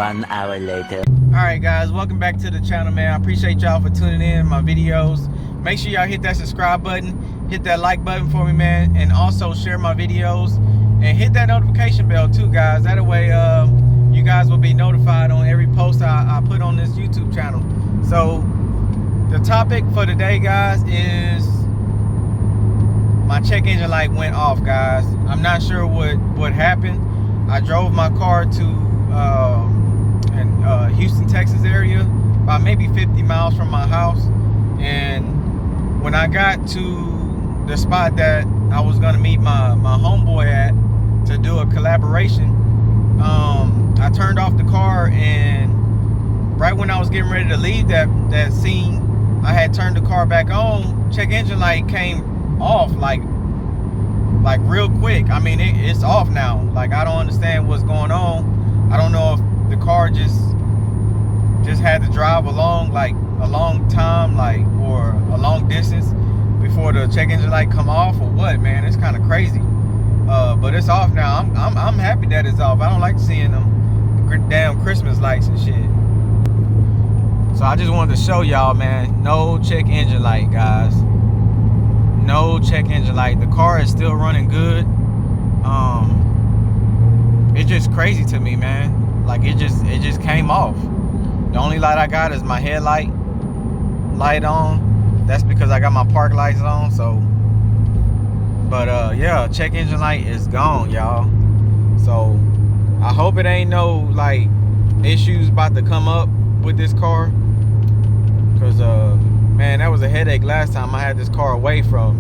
1 hour later. Alright guys, welcome back to the channel, man. I appreciate y'all for tuning in my videos. Make sure y'all hit that subscribe button, hit that like button for me, man, and also share my videos and hit that notification bell too, guys. That way you guys will be notified on every post I put on this YouTube channel. So the topic for today, guys, is my check engine light went off, guys. I'm not sure what happened. I drove my car to Houston, Texas area, about maybe 50 miles from my house, and when I got to the spot that I was gonna meet my homeboy at to do a collaboration, I turned off the car, and right when I was getting ready to leave that scene, I had turned the car back on. Check engine light came off like real quick. I mean, it's off now. Like, I don't understand what's going on. I don't know if the car just had to drive along like a long time, like, or a long distance before the check engine light come off, or what, man. It's kind of crazy. But it's off now. I'm happy that it's off. I don't like seeing them damn Christmas lights and shit. So I just wanted to show y'all, man, no check engine light, guys. No check engine light. The car is still running good. It's just crazy to me, man. Like, it just came off. The only light I got is my headlight light on. That's because I got my park lights on. So, but yeah, check engine light is gone, y'all. So I hope it ain't no like issues about to come up with this car, because man, that was a headache last time I had this car away for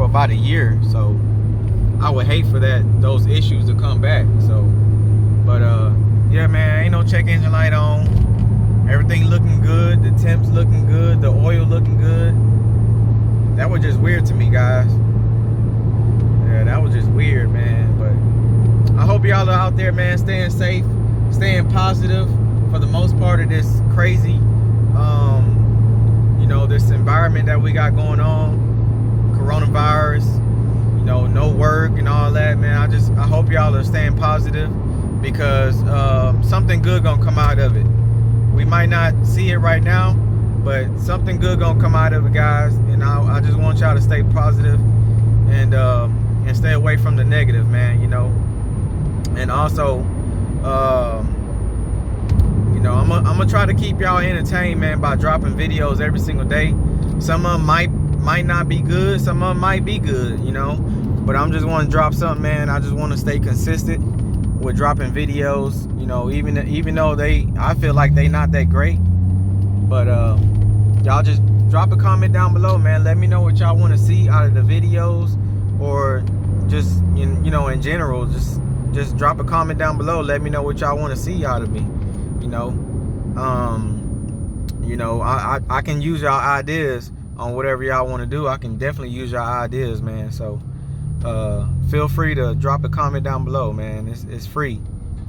about a year. So I would hate for those issues to come back. So, but yeah, man, ain't no check engine light on. Everything looking good. The temps looking good. The oil looking good. That was just weird to me, guys. Yeah, that was just weird, man. But I hope y'all are out there, man, staying safe, staying positive for the most part of this crazy, you know, this environment that we got going on, coronavirus, you know, no work and all that, man. I hope y'all are staying positive, because something good gonna come out of it. We might not see it right now, but something good gonna come out of it, guys. And I just want y'all to stay positive and stay away from the negative, man, you know. And also, you know, I'm gonna try to keep y'all entertained, man, by dropping videos every single day. Some of them might not be good, some of them might be good, you know, but I'm just want to drop something, man. I just want to stay consistent with dropping videos, you know, even though I feel like they not that great. But y'all just drop a comment down below, man. Let me know what y'all want to see out of the videos, or just, you know, in general, just drop a comment down below. Let me know what y'all want to see out of me, you know. You know, I can use y'all ideas on whatever y'all want to do. I can definitely use y'all ideas, man. So feel free to drop a comment down below, man. It's free,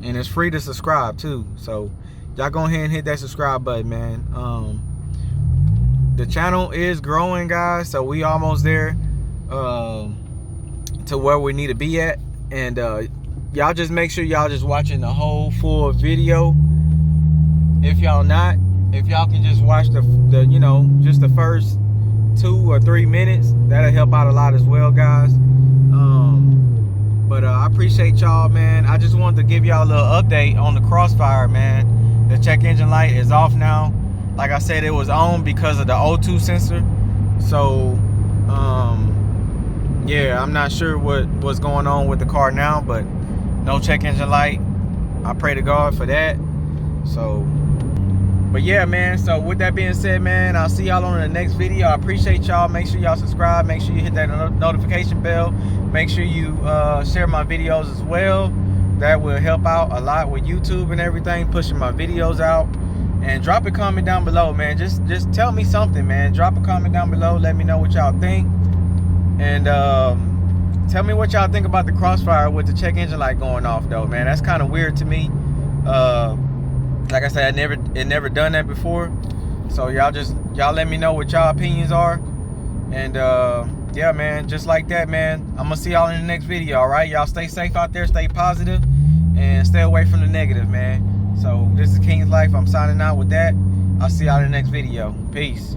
and it's free to subscribe too. So y'all go ahead and hit that subscribe button, man. The channel is growing, guys, so we almost there to where we need to be at. And y'all just make sure y'all just watching the whole full video. If y'all can just watch the you know, just the first 2 or 3 minutes, that'll help out a lot as well, guys. But I appreciate y'all, man. I just wanted to give y'all a little update on the Crossfire, man. The check engine light is off now. Like I said, it was on because of the O2 sensor. So yeah, I'm not sure what's going on with the car now, but no check engine light. I pray to God for that. So, but yeah, man, so with that being said, man, I'll see y'all on the next video. I appreciate y'all. Make sure y'all subscribe. Make sure you hit that notification bell. Make sure you share my videos as well. That will help out a lot with YouTube and everything, pushing my videos out. And drop a comment down below, man. Just tell me something, man. Drop a comment down below. Let me know what y'all think. And tell me what y'all think about the Crossfire with the check engine light going off, though, man. That's kind of weird to me. Like I said, it never done that before. So y'all let me know what y'all opinions are. And yeah, man, just like that, man, I'm gonna see y'all in the next video. All right, y'all stay safe out there, stay positive, and stay away from the negative, man. So this is King's Life. I'm signing out with that. I'll see y'all in the next video. Peace.